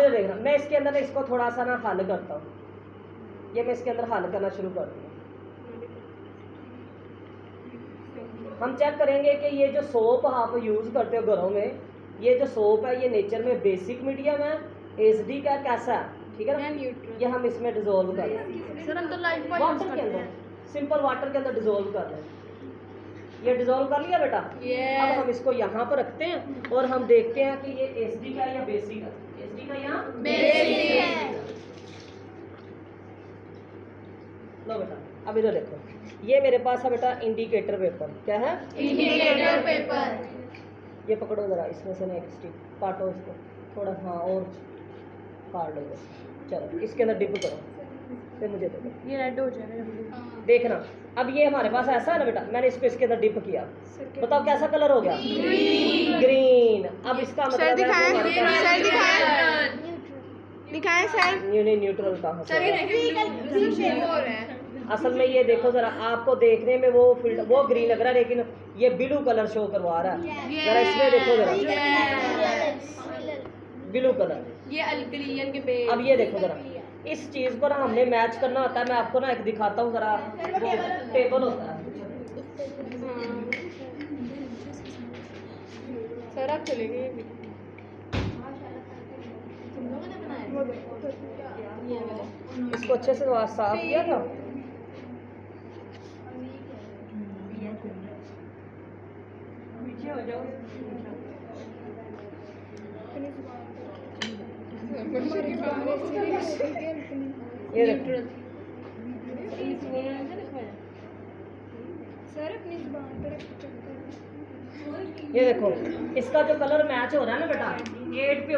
ये देखना, मैं इसके अंदर ना इसको थोड़ा सा ना हल करता हूँ। ये मैं इसके अंदर हल करना शुरू करती हूँ। हम चेक करेंगे कि ये जो सोप आप यूज़ करते हो घरों में, ये जो सोप है ये नेचर में बेसिक मीडियम है, एसडी का कैसा है, ठीक है ना। ये हम इसमें डिजोल्व कर लें सर, हम तो लाइफ वाटर के अंदर, सिंपल वाटर के अंदर डिजोल्व कर लें। ये डिजोल्व कर लिया बेटा। अब हम इसको यहाँ पर रखते हैं और हम देखते हैं कि ये एसडी का या बेसिक है। एसडी का या बेसिक है। लो बेटा, अब इधर देखो, ये मेरे पास है बेटा इंडिकेटर पेपर। क्या है? Indicator paper. ये पकड़ो जरा, इसमें से ना एक स्टिक काटो इसको थोड़ा, हाँ और काट लो। चलो इसके अंदर डिप करो, फिर मुझे देखो, ये रेड हो जाएगा। देखना। अब ये हमारे पास ऐसा है ना बेटा, मैंने इसको इसके अंदर डिप किया, बताओ कैसा कलर हो गया? ग्रीन। अब इसका मतलब सर दिखाएं, सर दिखाएं सर। न्यूट्रल कहाँ से? हो रहा है। असल में ये देखो जरा, आपको देखने में वो फील्ड वो ग्रीन लग रहा है, लेकिन ये ब्लू कलर शो करवा रहा है। जरा इसमें देखो जरा, ब्लू कलर, ये अल्कलियन के बेस। अब ये देखो जरा, इस चीज को ना हमने मैच करना होता है। मैं आपको ना एक दिखाता हूँ जरा, टेबल होता है। सर आप चले गए। इसको अच्छे से साफ किया था। ये देखो, सर अपनी जुबान पर ये देखो इसका जो कलर मैच हो रहा है ना बेटा, 8 पे